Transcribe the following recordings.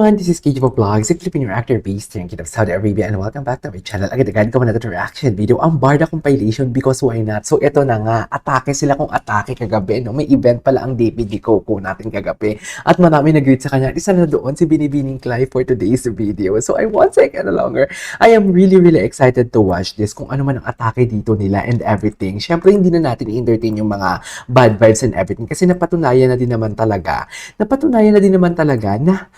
everyone, this is KJ Vlogs, a Filipino actor based here in Kingdom of Saudi Arabia, and welcome back to my channel. Agad-agad ko na reaction video, ang Barda compilation because why not? So ito na nga, atake sila kung atake kagabi, no? May event pala ang David Di Coco natin kagabi. At marami nag-greet sa kanya. Isa na doon si Binibining Clive for today's video. So I won't take any longer. I am really excited to watch this kung ano man ang atake dito nila and everything. Syempre hindi na natin i-entertain yung mga bad vibes and everything kasi napatunayan na din naman talaga na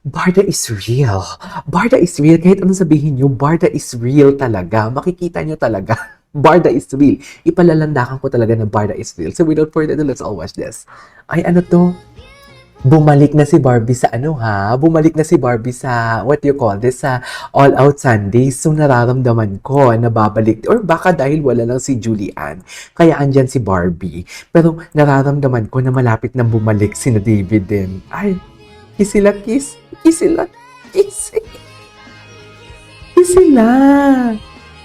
Barda is real. Barda is real. Kahit anong sabihin nyo, Barda is real talaga. Makikita nyo talaga. Barda is real. Ipalalandakan ko talaga na Barda is real. So without further ado, let's all watch this. Ay, ano to? Bumalik na si Barbie sa Bumalik na si Barbie sa, what do you call this? Sa All Out Sundays. So nararamdaman ko na babalik. Or baka dahil wala lang si Julian. Kaya andyan si Barbie. Pero nararamdaman ko na malapit na bumalik si na David din. Ay, kiss sila.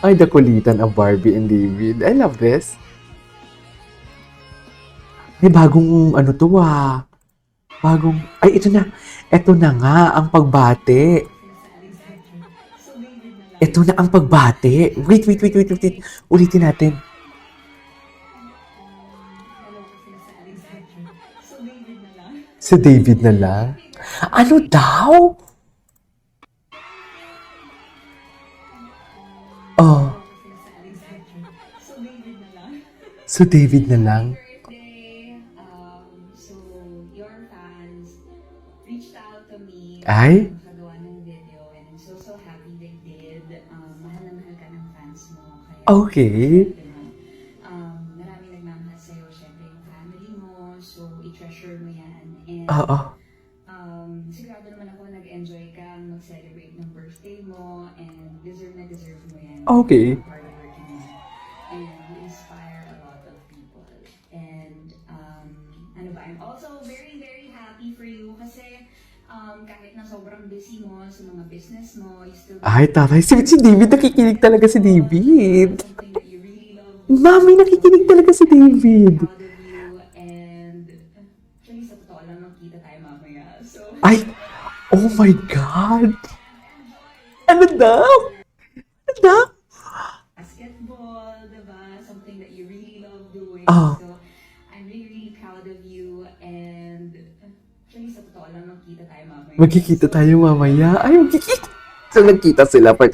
Ay, dakulitan ang Barbie and David. I love this. May bagong ay, ito na. Ito na nga ang pagbate. Wait. Ulitin natin. Si David na lang. Ano daw? Oh. So David na lang. So your fans reached out to me. Ay? Nakagawa ng video and I'm so happy they did. Mahal na mahal ka ng fans mo. Kaya, Okay. Maraming nagmamahal sa'yo. Siyempre yung family mo. So i-treasure mo yan. And Oo. sigurado naman ako nag-enjoy ka mag-celebrate ng birthday mo and deserve mo yan. Okay. Hardworking mo. And you inspire a lot of people. And I'm also very happy for you kasi kahit na sobrang busy mo sa mga business mo, you still Ay, taray. Si David, nakikinig talaga si David. something that you really love. Mami, nakikinig talaga si David. Proud of you and actually sa totoo lang magkita tayo mamaya. So Ay, oh my God. Ano daw? basketball, diba? Something that you really love doing. Oh. So I'm really proud of you and actually sa totoo lang magkita tayo mamaya. Magkikita tayo mamaya. Ay, magkikita. So, nagkita sila for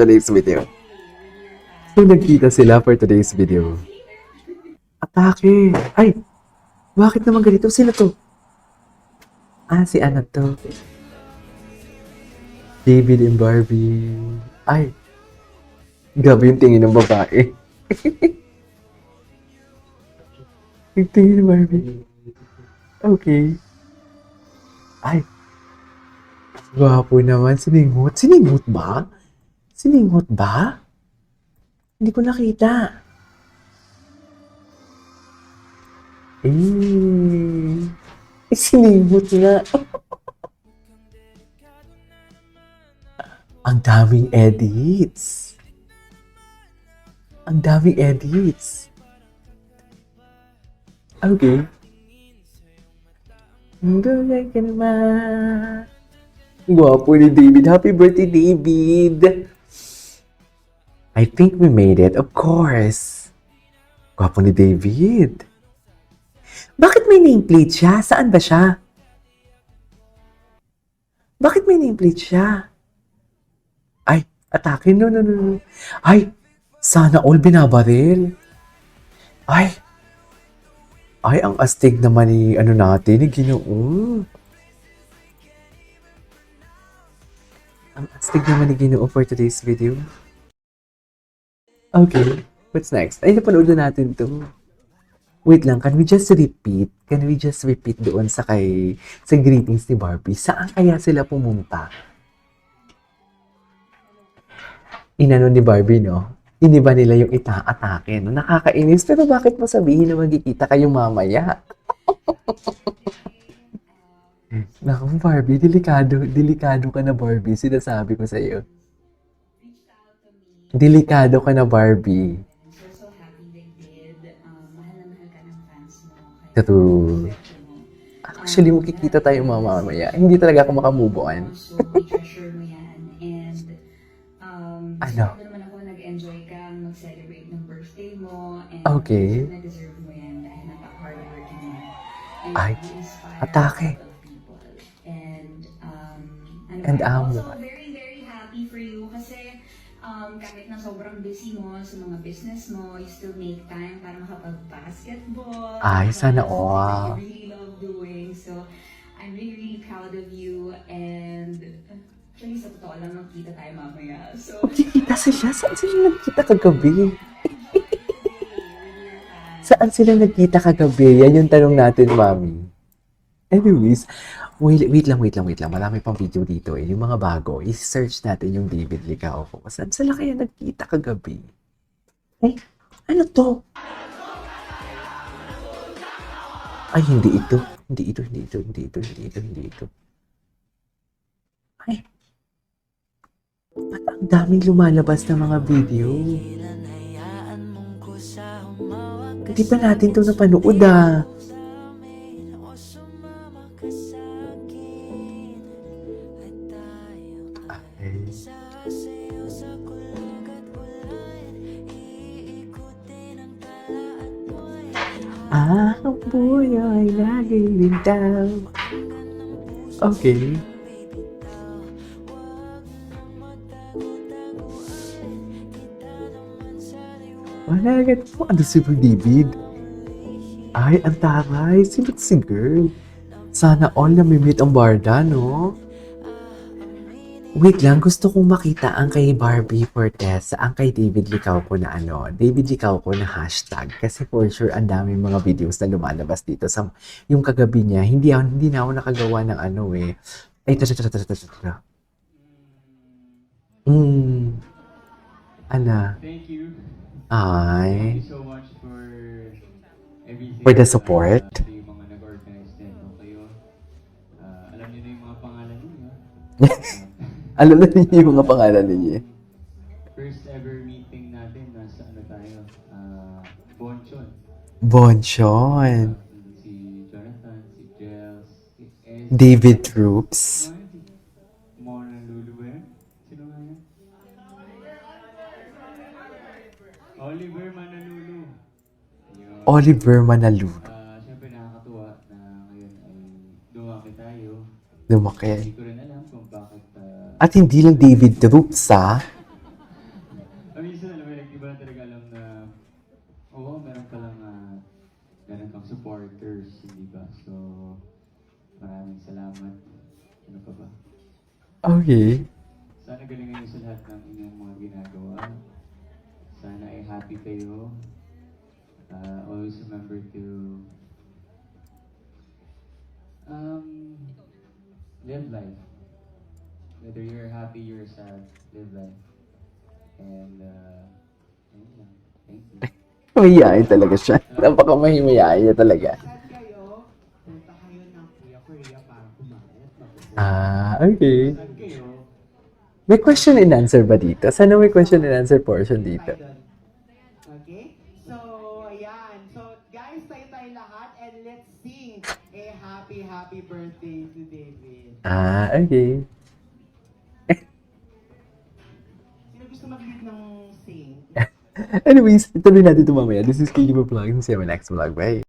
today's video. Atake. Ay, bakit naman ganito? Sino to? Si ano to? David and Barbie. Ay, grabe yung tingin ng babae. Yung tingin ng Barbie. Okay. Ay, gwapo naman. Siningot ba? Hindi ko nakita. Siningot nga. Ang daming edits. Okay. Gwapo ni David. Happy birthday, David! I think we made it. Of course. Gwapo ni David. Bakit may nameplate siya? Saan ba siya? Ay, atake. No. Ay, sana all binabaril. Ay, ang astig naman ni natin, ni Ginoo. Ang astig naman ni Ginoo for today's video. Okay, what's next? Ay, napanood na natin to. Wait lang, can we just repeat doon sa greetings ni Barbie? Saan kaya sila pumunta? Inano ni Barbie, no? Iniba nila yung atake, no? Nakakainis, pero bakit mo sabihin na magkikita kayong mamaya? Naku, Barbie, delikado ka na, Barbie. Sinasabi ko sa iyo. Delikado ka na, Barbie. so happy they did. Mahal na mahal ka ng fans mo. Kaya True. Actually, makikita tayo mamaya. Hindi talaga ako makamove on. So, i-treasure mo yan. And, Ano? siguro naman ako nag-enjoy kang mag-celebrate ng birthday mo. And Okay. na-deserve mo yan dahil napaka-hardworking mo. And Ay, you inspire atake. a lot of people. And, ano And ba, I'm amo. also very, very happy for you kasi kahit na sobrang busy mo sa mga business mo, you still make time para makapag-basketball. Ay, sana Something that all. you really love doing. So, I'm really, really proud of you. And, actually, sa totoo lang, magkita tayo mamaya. So, Magkikita sila. Saan sila nagkita kagabi? with your fans. Saan sila nagkita kagabi? Yan yung tanong natin, Mami. Anyways, wait lang. Marami pang video dito eh. Yung mga bago, i-search natin yung David Licao ko. Saan sila kaya nagkita kagabi? Eh, ano to? Ay, hindi ito. Hindi ito. Ay, ba't ang daming lumalabas na mga video? Hindi pa natin to napanood ah. Ay. Ang buhay lagi lintang. Okay. Wala agad po. Ano si David? Ay, ang taray. Sino si girl? Sana all na meet ang Barda, no? Wait lang, gusto kong makita ang kay Barbie Fortes, ang kay David Licao ko na ano, David Licao ko na hashtag. Kasi for sure, ang daming mga videos na lumalabas dito. Sa, yung kagabi niya, hindi na ako nakagawa ng ano eh. Ay, tara. Ana. Thank you. Ay. Thank you so much for everything. For the support. Yung mga nag-organize din no, kayo. Alam niyo na yung mga pangalan niyo. Alam na niyo yung mga pangalan niya. First ever meeting natin, nasa ano tayo? Bonchon. Bonchon. Si Jonathan, si Jels, si S. David Troops. Mona Lulu ba yun? Sino nga yan? Oliver Manalulu. Yun. Oliver Manaluro. Siyempre nakakatuwa na ngayon ay dumaki tayo. Lumaki. Hindi ko rin alam kung bakit At hindi lang David Troops, ha? minsan alam mo, like, di ba talaga alam na oo, meron palang meron kang supporters, hindi ba? So, maraming salamat. Ano pa ba? Okay. Sana galingan niyo sa lahat ng inyong mga ginagawa. Sana ay happy kayo. Always remember to live life. Whether you're happy, you're sad, live life. And, ayun lang. Thank you. Mahihayin talaga siya. Napaka-mahihayin niya talaga. Saan kayo? Punta kayo ng Kuya Korea para kumain at mag-usap. Okay. Saan kayo? May question and answer ba dito? Sana may question and answer portion dito. Tayo doon. Okay? So, ayan. So, guys, tayo lahat and let's sing a happy birthday to David. Okay. Sino gusto mag-lead ng sing? Anyways, ituloy natin ito mamaya. This is Kiki Vlog. See you in my next vlog. Bye.